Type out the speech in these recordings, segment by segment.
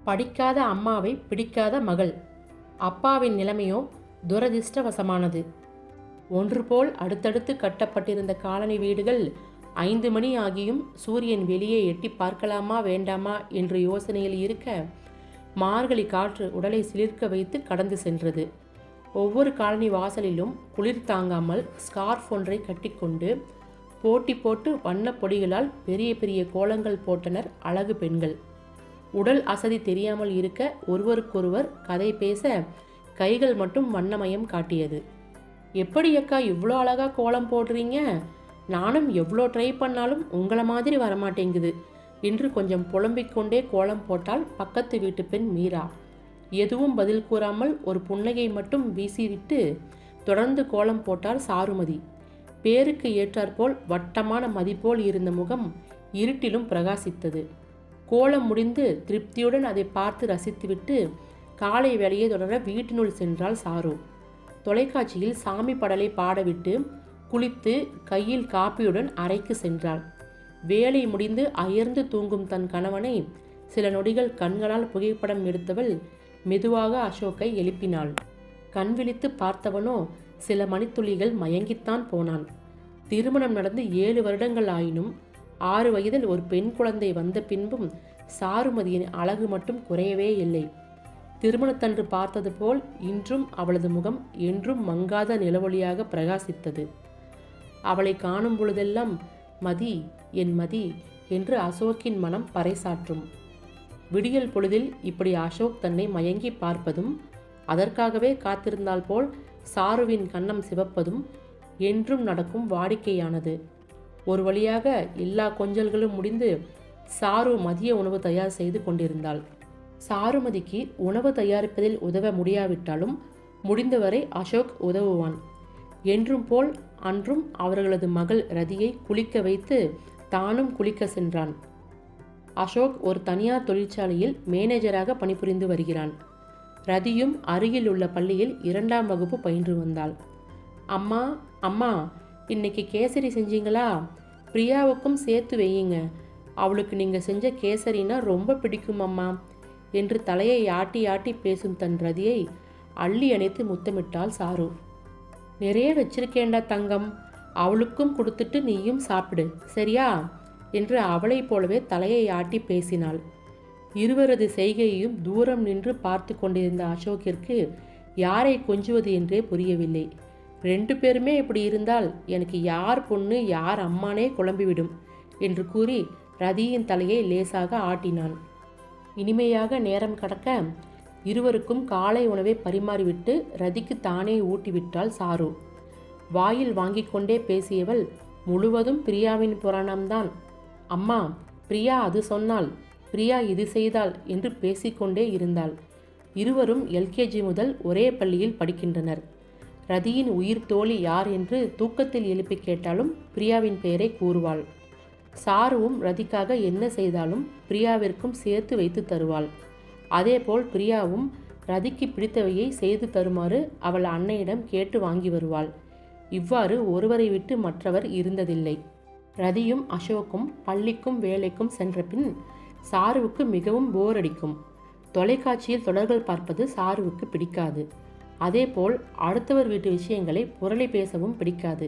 படிக்காத அம்மாவை பிடிக்காத மகள். அப்பாவின் நிலைமையோ துரதிர்ஷ்டவசமானது. ஒன்று போல் அடுத்தடுத்து கட்டப்பட்டிருந்த காலனி வீடுகள் 5 மணி ஆகியும் சூரியன் வெளியே எட்டி பார்க்கலாமா வேண்டாமா என்ற யோசனையில் இருக்க, மார்கழி காற்று உடலை சிலிர்க்க வைத்து கடந்து சென்றது. ஒவ்வொரு காலனி வாசலிலும் குளிர் தாங்காமல் ஸ்கார்ஃப் ஒன்றை கட்டிக்கொண்டு போட்டி போட்டு வண்ணப் பொடிகளால் பெரிய பெரிய கோலங்கள் போட்டனர் அழகு பெண்கள். உடல் அசதி தெரியாமல் இருக்க ஒருவருக்கொருவர் கதை பேச கைகள் மட்டும் வண்ணமயம் காட்டியது. எப்படி அக்கா இவ்வளோ அழகாக கோலம் போடுறீங்க? நானும் எவ்வளோ ட்ரை பண்ணாலும் உங்களை மாதிரி வரமாட்டேங்குது என்று கொஞ்சம் புலம்பிக்கொண்டே கோலம் போட்டால் பக்கத்து வீட்டு பெண் மீரா. எதுவும் பதில் கூறாமல் ஒரு புன்னகை மட்டும் வீசிவிட்டு தொடர்ந்து கோலம் போட்டார் சாருமதி. பேருக்கு ஏற்றாற்போல் வட்டமான மதிப்போல் இருந்த முகம் இருட்டிலும் பிரகாசித்தது. கோலம் முடிந்து திருப்தியுடன் அதை பார்த்து ரசித்துவிட்டு காலை வேலையை தொடர வீட்டினுள் சென்றாள் சாரு. தொலைக்காட்சியில் சாமி படலை பாடவிட்டு குளித்து கையில் காப்பியுடன் அறைக்கு சென்றாள். வேலை முடிந்து அயர்ந்து தூங்கும் தன் கணவனை சில நொடிகள் கண்களால் புகைப்படம் எடுத்தவள் மெதுவாக அசோக்கை எழுப்பினாள். கண் விழித்து பார்த்தவனோ சில மணித்துளிகள் மயங்கித்தான் போனான். திருமணம் நடந்து 7 வருடங்கள் ஆயினும் 6 வயதில் ஒரு பெண் குழந்தை வந்த பின்பும் சாருமதியின் அழகு மட்டும் குறையவே இல்லை. திருமணத்தன்று பார்த்தது போல் இன்றும் அவளது முகம் என்றும் மங்காத நிலவொளியாக பிரகாசித்தது. அவளை காணும் பொழுதெல்லாம் மதி, என் மதி என்று அசோக்கின் மனம் பறைசாற்றும். விடியல் பொழுதில் இப்படி அசோக் தன்னை மயங்கி பார்ப்பதும், அதற்காகவே காத்திருந்தால் போல் சாருவின் கன்னம் சிவப்பதும் என்றும் நடக்கும் வாடிக்கையானது. ஒரு வழியாக எல்லா கொஞ்சல்களும் முடிந்து சாரு மதிய உணவு தயார் செய்து கொண்டிருந்தாள். சாருமதிக்கு உணவு தயாரிப்பதில் உதவ முடியாவிட்டாலும் முடிந்தவரை அசோக் உதவுவான். என்றும் போல் அன்றும் அவர்களது மகள் ரதியை குளிக்க வைத்து தானும் குளிக்க சென்றான். அசோக் ஒரு தனியார் தொழிற்சாலையில் மேனேஜராக பணிபுரிந்து வருகிறான். ரதியும் அருகில் உள்ள பள்ளியில் 2ஆம் வகுப்பு பயின்று வந்தாள். அம்மா அம்மா, இன்னைக்கு கேசரி செஞ்சீங்களா? பிரியாவுக்கும் சேர்த்து வையுங்க. அவளுக்கு நீங்கள் செஞ்ச கேசரினா ரொம்ப பிடிக்கும் அம்மா என்று தலையை ஆட்டி ஆட்டி பேசும் தன் ரதியை அள்ளி அணைத்து முத்தமிட்டாள் சாரு. நிறைய வச்சிருக்கேண்டா தங்கம், அவளுக்கும் கொடுத்துட்டு நீயும் சாப்பிடு சரியா என்று அவளைப் போலவே தலையை ஆட்டி பேசினாள். இருவரது செய்கையையும் தூரம் நின்று பார்த்து கொண்டிருந்த அசோக்கிற்கு யாரை கொஞ்சுவது என்றே புரியவில்லை. 2 பேருமே இப்படி இருந்தால் எனக்கு யார் பொண்ணு யார் அம்மானே குழம்பிவிடும் என்று கூறி ரதியின் தலையை லேசாக ஆட்டினான். இனிமையாக நேரம் கடக்க இருவருக்கும் காலை உணவை பரிமாறிவிட்டு ரதிக்கு தானே ஊட்டிவிட்டாள் சாரு. வாயில் வாங்கி கொண்டே பேசியவள் முழுவதும் பிரியாவின் புராணம்தான். அம்மா, பிரியா அது சொன்னாள், பிரியா இது செய்தாள் என்று பேசிக்கொண்டே இருந்தாள். இருவரும் எல்கேஜி முதல் ஒரே பள்ளியில் படிக்கின்றனர். ரதியின் உயிர் தோழி யார் என்று தூக்கத்தில் எழுப்பி கேட்டாலும் பிரியாவின் பெயரை கூறுவாள். சாருவும் ரதிக்காக என்ன செய்தாலும் பிரியாவிற்கும் சேர்த்து வைத்து தருவாள். அதேபோல் பிரியாவும் ரதிக்கு பிடித்தவையை செய்து தருமாறு அவள் அன்னையிடம் கேட்டு வாங்கி வருவாள். இவ்வாறு ஒருவரை விட்டு மற்றவர் இருந்ததில்லை. ரதியும் அசோக்கும் பள்ளிக்கும் வேலைக்கும் சென்ற பின் சாருவுக்கு மிகவும் போர் அடிக்கும். தொலைக்காட்சியில் தொடர்கள் பார்ப்பது சாருவுக்கு பிடிக்காது. அதேபோல் அடுத்தவர் வீட்டு விஷயங்களை புரளி பேசவும் பிடிக்காது.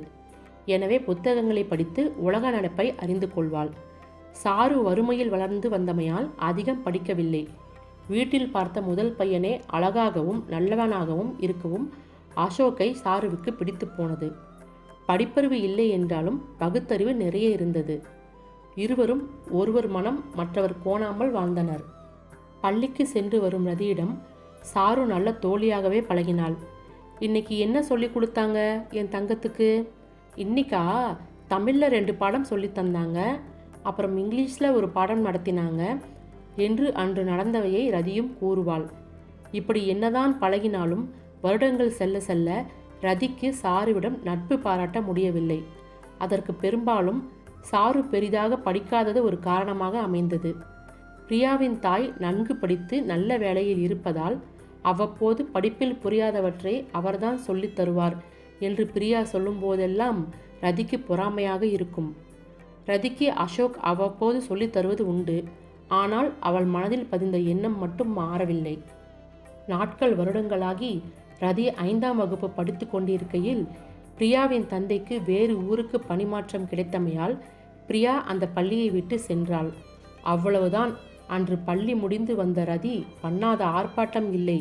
எனவே புத்தகங்களை படித்து உலக நடப்பை அறிந்து கொள்வாள். சாரு வறுமையில் வளர்ந்து வந்தமையால் அதிகம் படிக்கவில்லை. வீட்டில் பார்த்த முதல் பையனே அழகாகவும் நல்லவனாகவும் இருக்கவும் அசோக்கை சாருவுக்கு பிடித்து போனது. படிப்பறிவு இல்லை என்றாலும் பகுத்தறிவு நிறைய இருந்தது. இருவரும் ஒருவர் மனம் மற்றவர் கோணாமல் வாழ்ந்தனர். பள்ளிக்கு சென்று வரும் ரதியிடம் சாரு நல்ல தோழியாகவே பழகினாள். இன்னைக்கு என்ன சொல்லி கொடுத்தாங்க என் தங்கத்துக்கு? இன்னைக்கா தமிழில் 2 பாடம் சொல்லி தந்தாங்க, அப்புறம் இங்கிலீஷில் ஒரு பாடம் நடத்தினாங்க என்று அன்று நடந்தவையை ரதியும் கூறுவாள். இப்படி என்னதான் பழகினாலும் வருடங்கள் செல்ல செல்ல ரதிக்கு சாருவிடம் நட்பு பாராட்ட முடியவில்லை. அதற்கு பெரும்பாலும் சாரு பெரிதாக படிக்காதது ஒரு காரணமாக அமைந்தது. பிரியாவின் தாய் நன்கு படித்து நல்ல வேலையில் இருப்பதால் அவ்வப்போது படிப்பில் புரியாதவற்றை அவர்தான் சொல்லித் தருவார் என்று பிரியா சொல்லும் போதெல்லாம் ரதிக்கு பொறாமையாக இருக்கும். ரதிக்கு அசோக் அவ்வப்போது சொல்லித் தருவது உண்டு. ஆனால் அவள் மனதில் பதிந்த எண்ணம் மட்டும் மாறவில்லை. நாட்கள் வருடங்களாகி ரதி 5ஆம் வகுப்பு படித்து கொண்டிருக்கையில் பிரியாவின் தந்தைக்கு வேறு ஊருக்கு பணிமாற்றம் கிடைத்தமையால் பிரியா அந்த பள்ளியை விட்டு சென்றாள். அவ்வளவுதான். அன்று பள்ளி முடிந்து வந்த ரதி பண்ணாத ஆர்ப்பாட்டம் இல்லை.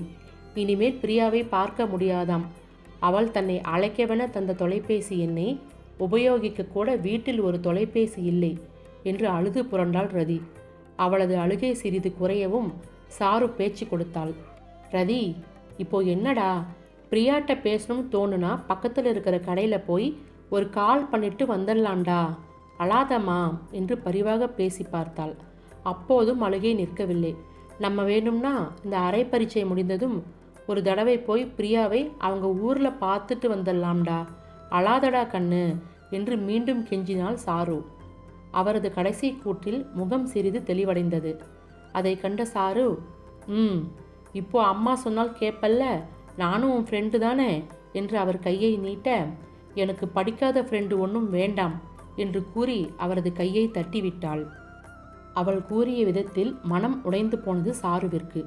இனிமேல் பிரியாவை பார்க்க முடியாதாம். அவள் தன்னை அழைக்கவென தந்த தொலைபேசி எண்ணை உபயோகிக்க கூட வீட்டில் ஒரு தொலைபேசி இல்லை என்று அழுது புரண்டாள் ரதி. அவளது அழுகை சிறிது குறையவும் சாரு பேச்சு கொடுத்தாள். ரதி, இப்போ என்னடா, பிரியாட்ட பேசணும்னு தோணுனா பக்கத்தில் இருக்கிற கடையில் போய் ஒரு கால் பண்ணிட்டு வந்துடலாண்டா, அழாதம்மா என்று பரிவாக பேசி பார்த்தாள். அப்போதும் அழுகை நிற்கவில்லை. நம்ம வேணும்னா இந்த அரை பரீட்சை முடிந்ததும் ஒரு தடவை போய் பிரியாவை அவங்க ஊரில் பார்த்துட்டு வந்துடலாம்டா, அழாதடா கண்ணு என்று மீண்டும் கெஞ்சினாள் சாரு. அவரது கடைசி கூற்றில் முகம் சிறிது தெளிவடைந்தது. அதை கண்ட சாரு, இப்போ அம்மா சொன்னால் கேட்பல்ல, நானும் உன் ஃப்ரெண்டு தானே என்று அவர் கையை நீட்ட, எனக்கு படிக்காத ஃப்ரெண்டு ஒன்றும் வேண்டாம் என்று கூறி அவரது கையை தட்டிவிட்டாள். அவள் கூறிய விதத்தில் மனம் உடைந்து போனது சாருவிற்கு.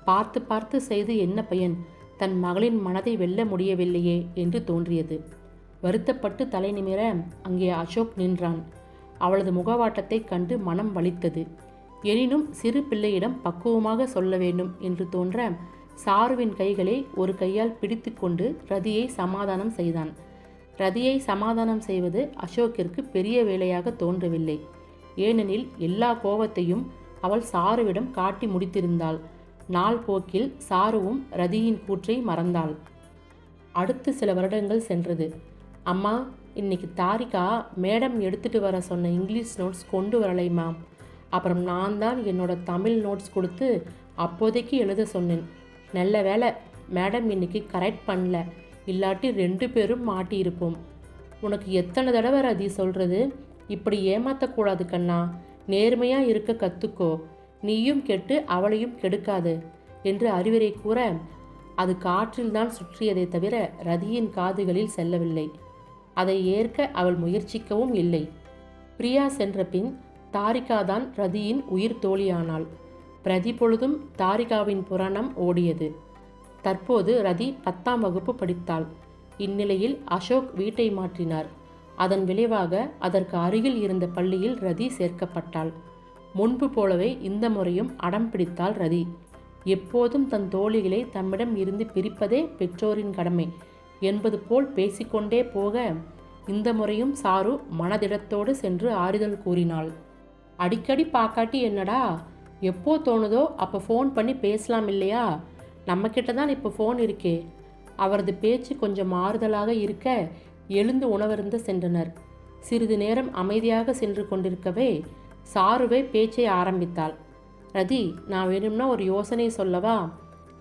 பார்த்து பார்த்து செய்து என்ன பயன், தன் மகளின் மனதை வெல்ல முடியவில்லையே என்று தோன்றியது. வருத்தப்பட்டு தலை நிமிர அங்கே அசோக் நின்றான். அவளது முகவாட்டத்தை கண்டு மனம் வலித்தது. எனினும் சிறு பிள்ளையிடம் பக்குவமாக சொல்ல வேண்டும் என்று தோன்ற சாருவின் கைகளை ஒரு கையால் பிடித்து கொண்டு ரதியை சமாதானம் செய்தான். ரதியை சமாதானம் செய்வது அசோக்கிற்கு பெரிய வேலையாக தோன்றவில்லை. ஏனெனில் எல்லா கோபத்தையும் அவள் சாருவிடம் காட்டி முடித்திருந்தாள். நாள் போக்கில் சாருவும் ரதியின் கூற்றை மறந்தாள். அடுத்து சில வருடங்கள் சென்றது. அம்மா, இன்னைக்கு தாரிகா மேடம் எடுத்துட்டு வர சொன்ன இங்கிலீஷ் நோட்ஸ் கொண்டு வரலைம்மா. அப்புறம் நான் தான் என்னோட தமிழ் நோட்ஸ் கொடுத்து அப்போதைக்கு எழுத சொன்னேன். நல்ல வேலை மேடம் இன்னைக்கு கரெக்ட் பண்ணல, இல்லாட்டி 2 பேரும் மாட்டியிருப்போம். உனக்கு எத்தனை தடவை ரதி சொல்கிறது, இப்படி ஏமாற்றக்கூடாது கண்ணா, நேர்மையாக இருக்க கற்றுக்கோ, நீயும் கெட்டு அவளையும் கெடுக்காது என்று அறிவுரை கூற அது காற்றில்தான் சுற்றியதை தவிர ரதியின் காதுகளில் செல்லவில்லை. அதை ஏற்க அவள் முயற்சிக்கவும் இல்லை. பிரியா சென்ற பின் தாரிகாதான் ரதியின் உயிர் தோழியானாள். பிரதி பொழுதும் தாரிகாவின் புராணம் ஓடியது. தற்போது ரதி 10ஆம் வகுப்பு படித்தாள். இந்நிலையில் அசோக் வீட்டை மாற்றினார். அதன் விளைவாக அதற்கு அருகில் இருந்த பள்ளியில் ரதி சேர்க்கப்பட்டாள். முன்பு போலவே இந்த முறையும் அடம் பிடித்தாள் ரதி. எப்போதும் தன் தோழிகளை தம்மிடம் இருந்து பிரிப்பதே பெற்றோரின் கடமை என்பது போல் பேசிக்கொண்டே போக இந்த முறையும் சாரு மனதிடத்தோடு சென்று ஆறுதல் கூறினாள். அடிக்கடி பார்க்காட்டி என்னடா, எப்போ தோணுதோ அப்போ ஃபோன் பண்ணி பேசலாம் இல்லையா, நம்மக்கிட்ட தான் இப்போ ஃபோன் இருக்கே. அவரது பேச்சு கொஞ்சம் ஆறுதலாக இருக்க எழுந்து உணவருந்த சென்றனர். சிறிது நேரம் அமைதியாக சென்று கொண்டிருக்கவே சாருவே பேச்சை ஆரம்பித்தாள். ரதி, நான் வேணும்னா ஒரு யோசனை சொல்லவா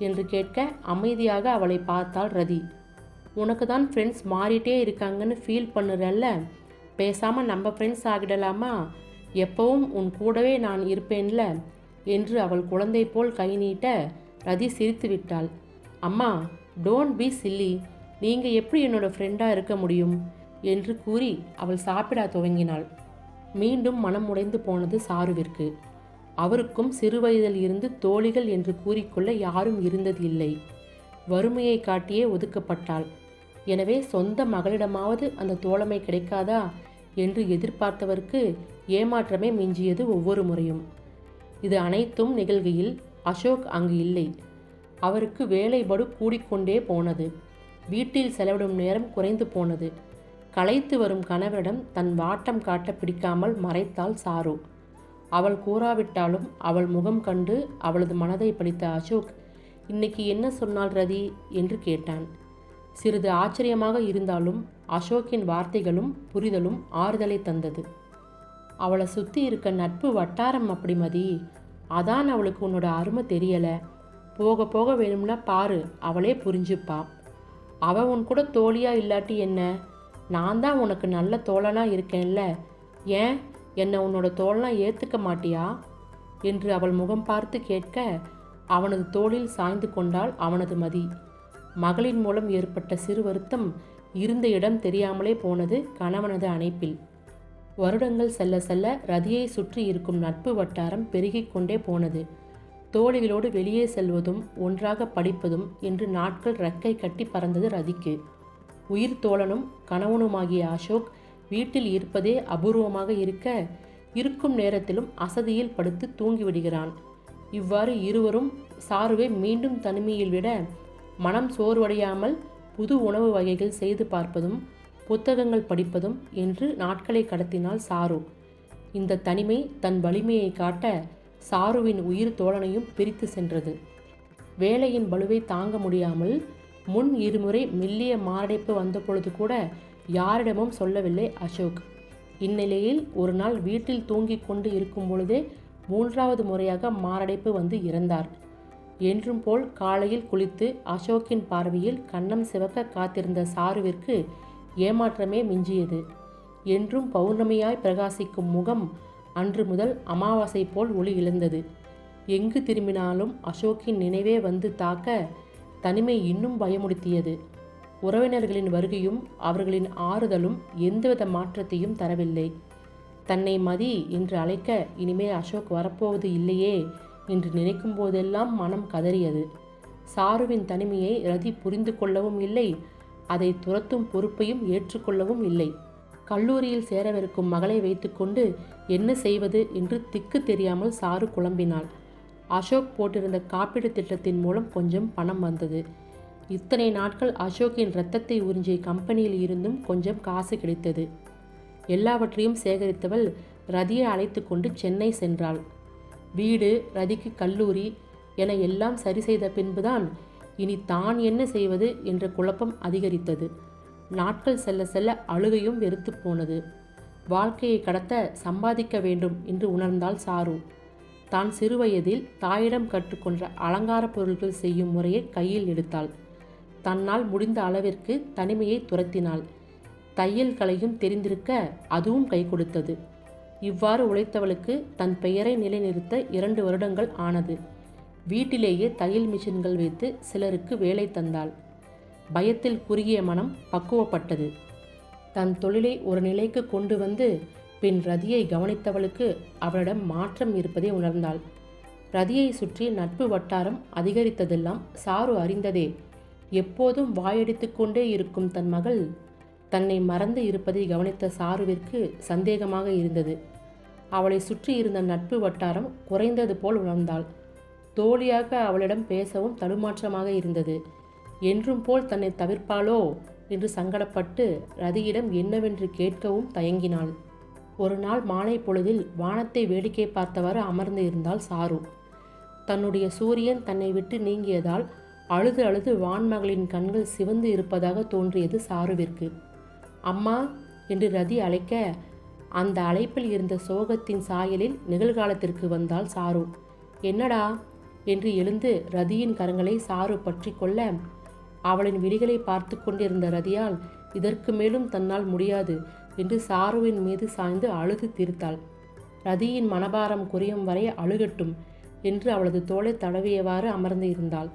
என்று கேட்க அமைதியாக அவளை பார்த்தாள் ரதி. உனக்கு தான் ஃப்ரெண்ட்ஸ் மாறிட்டே இருக்காங்கன்னு ஃபீல் பண்ணுறல்ல, பேசாமல் நம்ம ஃப்ரெண்ட்ஸ் ஆகிடலாமா, எப்பவும் உன் கூடவே நான் இருப்பேன்ல என்று அவள் குழந்தை போல் கை நீட்ட ரதி சிரித்து விட்டாள். அம்மா, டோன்ட் பி சில்லி, நீங்கள் எப்படி என்னோட ஃப்ரெண்டாக இருக்க முடியும் என்று கூறி அவள் சாப்பிட துவங்கினாள். மீண்டும் மனம் உடைந்து போனது சாருவிற்கு. அவருக்கும் சிறுவயதில் இருந்து தோழிகள் என்று கூறிக்கொள்ள யாரும் இருந்தது இல்லை. வறுமையை காட்டியே ஒதுக்கப்பட்டாள். எனவே சொந்த மகளிடமாவது அந்த தோழமை கிடைக்காதா என்று எதிர்பார்த்தவருக்கு ஏமாற்றமே மிஞ்சியது ஒவ்வொரு முறையும். இது அனைத்தும் நிகழ்கையில் அசோக் அங்கு இல்லை. அவருக்கு வேலைபடு கூடிக்கொண்டே போனது. வீட்டில் செலவிடும் நேரம் குறைந்து போனது. களைத்து வரும் கணவரிடம் தன் வாட்டம் காட்ட பிடிக்காமல் மறைத்தாள் சாரு. அவள் கூறாவிட்டாலும் அவள் முகம் கண்டு அவளது மனதை படித்த அசோக், இன்னைக்கு என்ன சொன்னாள் ரதி என்று கேட்டான். சிறிது ஆச்சரியமாக இருந்தாலும் அசோக்கின் வார்த்தைகளும் புரிதலும் ஆறுதலை தந்தது. அவளை சுற்றி இருக்க நட்பு வட்டாரம் அப்படி மதி, அதான் அவளுக்கு உன்னோட அருமை தெரியலை. போக போக வேணும்னா பாரு, அவளே புரிஞ்சுப்பா. அவள் உன் கூட தோழியா இல்லாட்டி என்ன, நான் தான் உனக்கு நல்ல தோழனா இருக்கேன்ல, ஏன் என்னை உன்னோட தோழனா ஏற்றுக்க மாட்டியா என்று அவள் முகம் பார்த்து கேட்க அவனது தோளில் சாய்ந்து கொண்டாள் அவனது மதி. மகளின் மூலம் ஏற்பட்ட சிறு வருத்தம் இருந்த இடம் தெரியாமலே போனது கணவனது அணைப்பில். வருடங்கள் செல்ல செல்ல ரதியை சுற்றி இருக்கும் நட்பு வட்டாரம் பெருகிக் கொண்டே போனது. தோழிகளோடு வெளியே செல்வதும் ஒன்றாக படிப்பதும் என்று நாட்கள் ரெக்கை கட்டி பறந்தது ரதிக்கு. உயிர் தோழனும் கணவனுமாகிய அசோக் வீட்டில் இருப்பதே அபூர்வமாக இருக்க, இருக்கும் நேரத்திலும் அசதியில் படுத்து தூங்கிவிடுகிறான். இவ்வாறு இருவரும் சாருவை மீண்டும் தனிமையில் விட மனம் சோர்வடையாமல் புது உணவு வகைகள் செய்து பார்ப்பதும் புத்தகங்கள் படிப்பதும் என்று நாட்களை கடத்தினாள் சாரு. இந்த தனிமை தன் வலிமையை காட்ட சாருவின் உயிர் தோழனையும் பிரித்து சென்றது. வேலையின் பளுவை தாங்க முடியாமல் முன் இருமுறை மெல்லிய மாரடைப்பு வந்தபொழுது கூட யாரிடமும் சொல்லவில்லை அசோக். இந்நிலையில் ஒரு நாள் வீட்டில் தூங்கிக் கொண்டு இருக்கும் பொழுதே 3வது முறையாக மாரடைப்பு வந்து இறந்தார். என்றும் போல் காலையில் குளித்து அசோக்கின் பார்வையில் கன்னம் சிவக்க காத்திருந்த சாருவிற்கு ஏமாற்றமே மிஞ்சியது. என்றும் பௌர்ணமியாய் பிரகாசிக்கும் முகம் அன்று முதல் அமாவாசை போல் ஒளி இழந்தது. எங்கு திரும்பினாலும் அசோக்கின் நினைவே வந்து தாக்க தனிமை இன்னும் பயமுடுத்தியது. உறவினர்களின் வருகையும் அவர்களின் ஆறுதலும் எந்தவித மாற்றத்தையும் தரவில்லை. தன்னை மதி என்று அழைக்க இனிமேல் அசோக் வரப்போவது இல்லையே என்று நினைக்கும் போதெல்லாம் மனம் கதறியது. சாருவின் தனிமையை ரதி புரிந்து கொள்ளவும் இல்லை, அதை துரத்தும் பொறுப்பையும் ஏற்றுக்கொள்ளவும் இல்லை. கல்லூரியில் சேரவிருக்கும் மகளை வைத்துக்கொண்டு என்ன செய்வது என்று திக்கு தெரியாமல் சாரு குழம்பினாள். அசோக் போட்டிருந்த காப்பீடு திட்டத்தின் மூலம் கொஞ்சம் பணம் வந்தது. இத்தனை நாட்கள் அசோக்கின் இரத்தத்தை உறிஞ்சிய கம்பெனியில் இருந்தும் கொஞ்சம் காசு கிடைத்தது. எல்லாவற்றையும் சேகரித்தவள் ரதியை அழைத்து கொண்டு சென்னை சென்றாள். வீடு, ரதிக்கு கல்லூரி என எல்லாம் சரி செய்த பின்புதான் இனி தான் என்ன செய்வது என்ற குழப்பம் அதிகரித்தது. நாட்கள் செல்ல செல்ல அழுகையும் வெறுத்து போனது. வாழ்க்கையை கடத்த சம்பாதிக்க வேண்டும் என்று உணர்ந்தாள் சாரு. தான் சிறுவயதில் தாயிடம் கற்றுக்கொண்ட அலங்கார பொருட்கள் செய்யும் முறையை கையில் எடுத்தாள். தன்னால் முடிந்த அளவிற்கு தனிமையை துரத்தினாள். தையல் கலையும் தெரிந்திருக்க அதுவும் கை கொடுத்தது. இவ்வாறு உழைத்தவளுக்கு தன் பெயரை நிலைநிறுத்த 2 வருடங்கள் ஆனது. வீட்டிலேயே தையல் மிஷின்கள் வைத்து சிலருக்கு வேலை தந்தாள். பயத்தில் குறுகிய மனம் பக்குவப்பட்டது. தன் தொழிலை ஒரு நிலைக்கு கொண்டு வந்து பின் ரதியை கவனித்தவளுக்கு அவளிடம் மாற்றம் இருப்பதை உணர்ந்தாள். ரதியை சுற்றி நட்பு வட்டாரம் அதிகரித்ததெல்லாம் சாரு அறிந்ததே. எப்போதும் வாயடித்து கொண்டே இருக்கும் தன் மகள் தன்னை மறந்து இருப்பதை கவனித்த சாருவிற்கு சந்தேகமாக இருந்தது. அவளை சுற்றி இருந்த நட்பு வட்டாரம் குறைந்தது போல் உணர்ந்தாள். தோழியாக அவளிடம் பேசவும் தடுமாற்றமாக இருந்தது. என்றும் போல் தன்னை தவிர்ப்பாளோ என்று சங்கடப்பட்டு ரதியிடம் என்னவென்று கேட்கவும் தயங்கினாள். ஒரு நாள் மாலை பொழுதில் வானத்தை வேடிக்கை பார்த்தவாறு அமர்ந்து இருந்தாள் சாரு. தன்னுடைய சூரியன் தன்னை விட்டு நீங்கியதால் அழுது அழுது வான்மகளின் கண்கள் சிவந்து இருப்பதாக தோன்றியது சாருவிற்கு. அம்மா என்று ரதி அழைக்க அந்த அழைப்பில் இருந்த சோகத்தின் சாயலில் நிகழ்காலத்திற்கு வந்தாள் சாரு. என்னடா என்று எழுந்து ரதியின் கரங்களை சாரு பற்றி கொள்ள அவளின் விழிகளை பார்த்து கொண்டிருந்த ரதியால் இதற்கு மேலும் தன்னால் முடியாது என்று சாருவின் மீது சாய்ந்து அழுது தீர்த்தாள். ரதியின் மனபாரம் குறையும் வரை அழுகட்டும் என்று அவளது தோளை தடவியவாறு அமர்ந்து இருந்தாள்.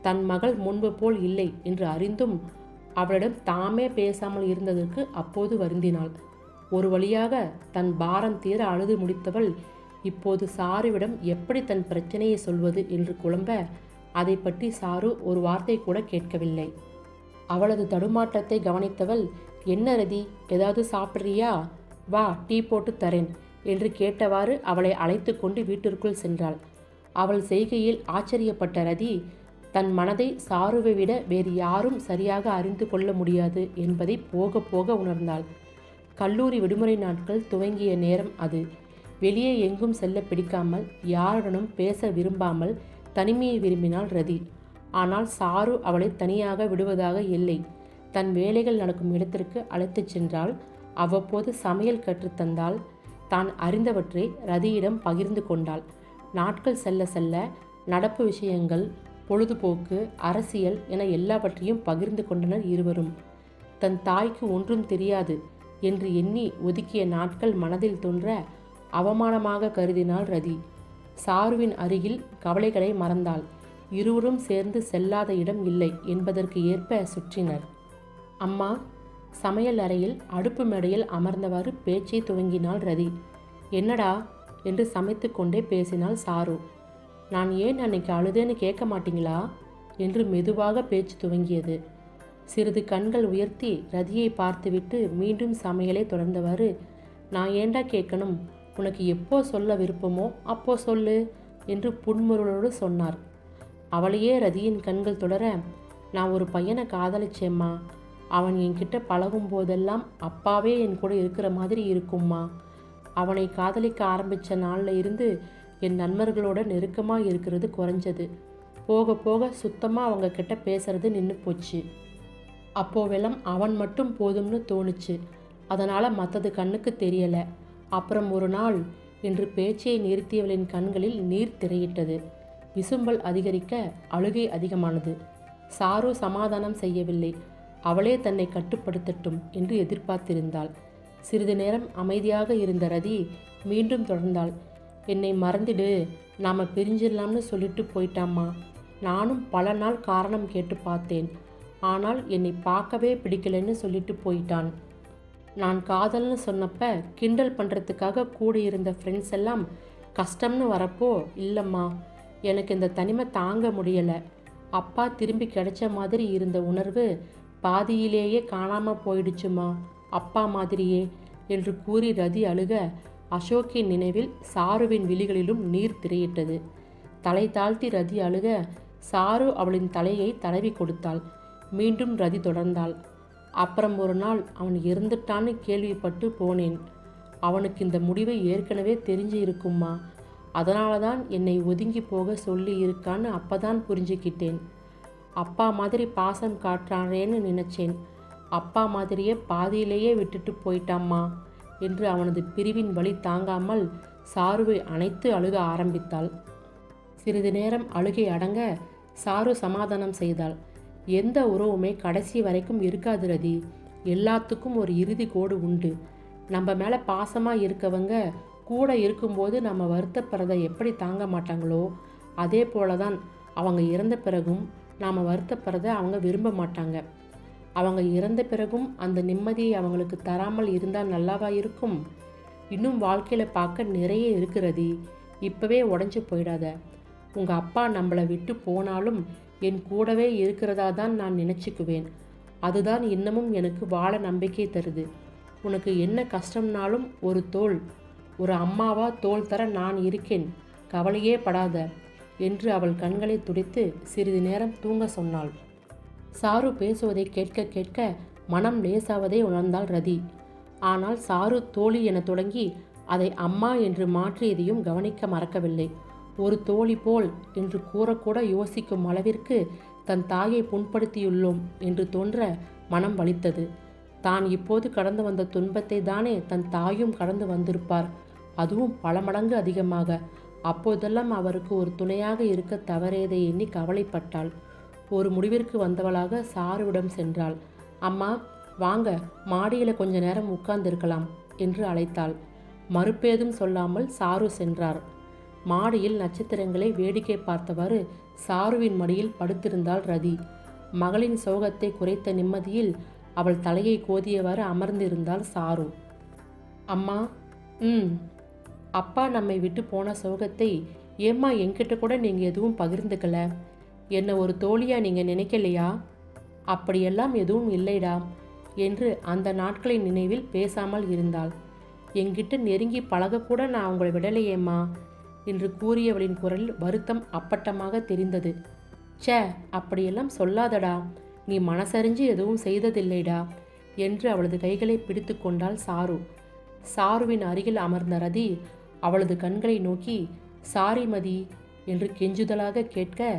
தன் மகள் முன்பு போல் இல்லை என்று அறிந்தும் அவளிடம் தாமே பேசாமல் இருந்ததற்கு அப்போது வருந்தினாள். ஒரு வழியாக தன் பாரம் தீர அழுது முடித்தவள் இப்போது சாருவிடம் எப்படி தன் பிரச்சனையை சொல்வது என்று குழம்ப அதை பற்றி சாரு ஒரு வார்த்தை கூட கேட்கவில்லை. அவளது தடுமாற்றத்தை கவனித்தவள், என்ன ரதி, ஏதாவது சாப்பிட்றியா? வா, டீ போட்டு தரேன் என்று கேட்டவாறு அவளை அழைத்து கொண்டு வீட்டிற்குள் சென்றாள். அவள் செய்கையில் ஆச்சரியப்பட்ட ரதி தன் மனதை சாருவை விட வேறு யாரும் சரியாக அறிந்து கொள்ள முடியாது என்பதை போக போக உணர்ந்தாள். கல்லூரி விடுமுறை நாட்கள் துவங்கிய நேரம் அது. வெளியே எங்கும் செல்ல பிடிக்காமல், யாருடனும் பேச விரும்பாமல் தனிமையை விரும்பினாள் ரதி. ஆனால் சாரு அவளை தனியாக விடுவதாக இல்லை. தன் வேலைகள் நடக்கும் இடத்திற்கு அழைத்துச் சென்றால், அவ்வப்போது சமையல் கற்றுத்தந்தாள். தான் அறிந்தவற்றை ரதியிடம் பகிர்ந்து கொண்டாள். நாட்கள் செல்ல செல்ல நடப்பு விஷயங்கள், பொழுதுபோக்கு, அரசியல் என எல்லாவற்றையும் பகிர்ந்து கொண்டனர் இருவரும். தன் தாய்க்கு ஒன்றும் தெரியாது என்று எண்ணி ஒதுக்கிய நாட்கள் மனதில் தோன்ற அவமானமாக கருதினாள் ரதி. சாருவின் அருகில் கவலைகளை மறந்தாள். இருவரும் சேர்ந்து செல்லாத இடம் இல்லை என்பதற்கு ஏற்ப சுற்றினர். அம்மா, சமையல் அறையில் அடுப்பு மேடையில் அமர்ந்தவாறு பேச்சை துவங்கினாள் ரதி. என்னடா என்று சமைத்து கொண்டே பேசினாள் சாரு. நான் ஏன் அன்னைக்கு அழுதேன்னு கேட்க மாட்டீங்களா என்று மெதுவாக பேச்சு துவங்கியது. சிறிது கண்கள் உயர்த்தி ரதியை பார்த்துவிட்டு மீண்டும் சமையலை தொடர்ந்தவாறு, நான் ஏண்டா கேட்கணும், உனக்கு எப்போ சொல்ல விருப்பமோ அப்போ சொல்லு என்று புன்முறுவலோடு சொன்னார். அவளையே ரதியின் கண்கள் தொடர, நான் ஒரு பையனை காதலிச்சேம்மா. அவன் என்கிட்ட பழகும் போதெல்லாம் அப்பாவே என் கூட இருக்கிற மாதிரி இருக்கும்மா. அவனை காதலிக்க ஆரம்பித்த நாளில் இருந்து என் நண்பர்களோட நெருக்கமாக இருக்கிறது குறைஞ்சது. போக போக சுத்தமாக அவங்க கிட்ட பேசுறது நின்று போச்சு. அப்போவெல்லாம் அவன் மட்டும் போதும்னு தோணுச்சு. அதனால் மற்றது கண்ணுக்கு தெரியலை. அப்புறம் ஒரு நாள் என்று பேச்சை நிறுத்தியவளின் கண்களில் நீர் திரையிட்டது. விசும்பல் அதிகரிக்க அழுகை அதிகமானது. சாரு சமாதானம் செய்யவில்லை. அவளே தன்னை கட்டுப்படுத்தட்டும் என்று எதிர்பார்த்திருந்தாள். சிறிது நேரம் அமைதியாக இருந்த ரதி மீண்டும் தொடர்ந்தாள். என்னை மறந்துடு, நாம் பிரிஞ்சிடலாம்னு சொல்லிட்டு போயிட்டாம்மா. நானும் பல நாள் காரணம் கேட்டு பார்த்தேன். ஆனால் என்னை பார்க்கவே பிடிக்கலைன்னு சொல்லிட்டு போயிட்டான். நான் காதல்னு சொன்னப்ப கிண்டல் பண்ணுறதுக்காக கூட இருந்த ஃப்ரெண்ட்ஸ் எல்லாம் கஷ்டம்னு வரப்போ, இல்லைம்மா எனக்கு இந்த தனிமை தாங்க முடியலை. அப்பா திரும்பி கிடைச்ச மாதிரி இருந்த உணர்வு பாதியிலேயே காணாமல் போயிடுச்சுமா, அப்பா மாதிரியே என்று கூறி ரதி அழுக, அசோக்கின் நினைவில் சாருவின் விழிகளிலும் நீர் திரையிட்டது. தலை தாழ்த்தி ரதி அழுக, சாரு அவளின் தலையை தடவி கொடுத்தாள். மீண்டும் ரதி தொடர்ந்தாள். அப்புறம் ஒரு நாள் அவன் இறந்துட்டான்னு கேள்விப்பட்டு போனேன். அவனுக்கு இந்த முடிவை ஏற்கனவே தெரிஞ்சு இருக்கும்மா. அதனால தான் என்னை ஒதுங்கி போக சொல்லி இருக்கான்னு அப்பதான் புரிஞ்சுக்கிட்டேன். அப்பா மாதிரி பாசம் காட்டுறானேன்னு நினச்சேன். அப்பா மாதிரியே பாதியிலேயே விட்டுட்டு போயிட்டாம்மா என்று அவனது பிரிவின் வலி தாங்காமல் சாருவை அணைத்து அழுக ஆரம்பித்தாள். சிறிது நேரம் அழுகை அடங்க சாரு சமாதானம் செய்தாள். எந்த உறவுமே கடைசி வரைக்கும் இருக்காது ரதி. எல்லாத்துக்கும் ஒரு இறுதி கோடு உண்டு. நம்ம மேலே பாசமாக இருக்கவங்க கூட இருக்கும்போது நம்ம வருத்தப்படுறதை எப்படி தாங்க மாட்டாங்களோ, அதே போல தான் அவங்க இறந்த பிறகும் நாம் வருத்தப்படுறதை அவங்க விரும்ப மாட்டாங்க. அவங்க இறந்த பிறகும் அந்த நிம்மதியை அவங்களுக்கு தராமல் இருந்தால் நல்லாவா இருக்கும்? இன்னும் வாழ்க்கையில் பார்க்க நிறைய இருக்கிறது. இப்போவே உடஞ்சி போயிடாத. உங்கள் அப்பா நம்மளை விட்டு போனாலும் என் கூடவே இருக்கிறதா தான் நான் நினச்சிக்குவேன். அதுதான் இன்னமும் எனக்கு வாழ நம்பிக்கை தருது. உனக்கு என்ன கஷ்டம்னாலும் ஒரு அம்மாவா தோள் தர நான் இருக்கேன். கவலையே படாத என்று அவள் கண்களை துடைத்து சிறிது நேரம் தூங்க சொன்னாள். சாரு பேசுவதை கேட்க கேட்க மனம் லேசாவதை உணர்ந்தாள் ரதி. ஆனால் சாரு தோழி என தொடங்கி அதை அம்மா என்று மாற்றியதையும் கவனிக்க மறக்கவில்லை. ஒரு தோழி போல் என்று கூறக்கூட யோசிக்கும் அளவிற்கு தன் தாயை புண்படுத்தியுள்ளோம் என்று தோன்ற மனம் வலித்தது. தான் இப்போது கடந்து வந்த துன்பத்தை தானே தன் தாயும் கடந்து வந்திருப்பார், அதுவும் பல மடங்கு அதிகமாக. அப்போதெல்லாம் அவருக்கு ஒரு துணையாக இருக்க தவறேதை எண்ணி கவலைப்பட்டாள். ஒரு முடிவிற்கு வந்தவளாக சாருவிடம் சென்றாள். அம்மா வாங்க, மாடியில் கொஞ்ச நேரம் உட்கார்ந்திருக்கலாம் என்று அழைத்தாள். மறுப்பேதும் சொல்லாமல் சாரு சென்றார். மாடியில் நட்சத்திரங்களை வேடிக்கை பார்த்தவாறு சாருவின் மடியில் படுத்திருந்தாள் ரதி. மகளின் சோகத்தை குறைத்த நிம்மதியில் அவள் தலையை கோதியவாறு அமர்ந்திருந்தாள் சாரு. அம்மா, அப்பா நம்மை விட்டு போன சோகத்தை ஏம்மா என்கிட்ட கூட நீங்கள் எதுவும் பகிர்ந்துக்கல? என்னை ஒரு தோழியா நீங்கள் நினைக்கலையா? அப்படியெல்லாம் எதுவும் இல்லைடா என்று அந்த நாட்களின் நினைவில் பேசாமல் இருந்தாள். என்கிட்ட நெருங்கி பழகக்கூட நான் உங்களை விடலையேம்மா என்று கூறியவளின் குரலில் வருத்தம் அப்பட்டமாக தெரிந்தது. சே, அப்படியெல்லாம் சொல்லாதடா, நீ மனசறிஞ்சு எதுவும் செய்ததில்லைடா என்று அவளது கைகளை பிடித்து கொண்டாள் சாரு. சாருவின் அருகில் அமர்ந்த ரதி அவளது கண்களை நோக்கி சாரி மதி என்று கெஞ்சுதலாக கேட்க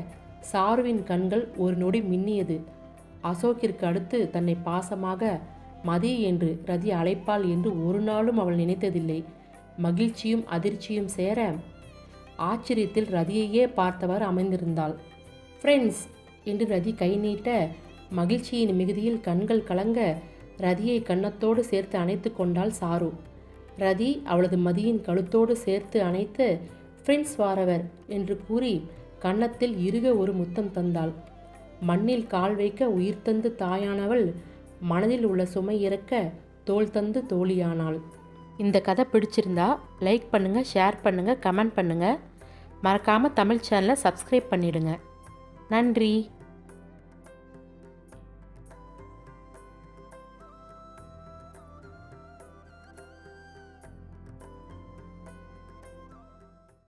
சாருவின் கண்கள் ஒரு நொடி மின்னியது. அசோக்கிற்கு அடுத்து தன்னை பாசமாக மதி என்று ரதி அழைப்பாள் என்று ஒரு நாளும் அவள் நினைத்ததில்லை. மகிழ்ச்சியும் அதிர்ச்சியும் சேர ஆச்சரியத்தில் ரதியையே பார்த்தவாறு அமைந்திருந்தாள். ஃப்ரெண்ட்ஸ் என்று ரதி கை நீட்ட மகிழ்ச்சியின் மிகுதியில் கண்கள் கலங்க ரதியை கன்னத்தோடு சேர்த்து அணைத்து கொண்டாள் சாரு. ரதி அவளது மதியின் கழுத்தோடு சேர்த்து அணைத்து ஃப்ரெண்ட்ஸ் வாரவர் என்று கூறி கன்னத்தில் இறுக ஒரு முத்தம் தந்தாள். மண்ணில் கால் வைக்க உயிர் தந்து தாயானவள் மனதில் உள்ள சுமை இறக்க தோள் தந்து தோழியானாள். இந்த கதை பிடிச்சிருந்தா லைக் பண்ணுங்கள், ஷேர் பண்ணுங்கள், கமெண்ட் பண்ணுங்கள். மறக்காமல் தமிழ் சேனலை சப்ஸ்கிரைப் பண்ணிடுங்க. நன்றி.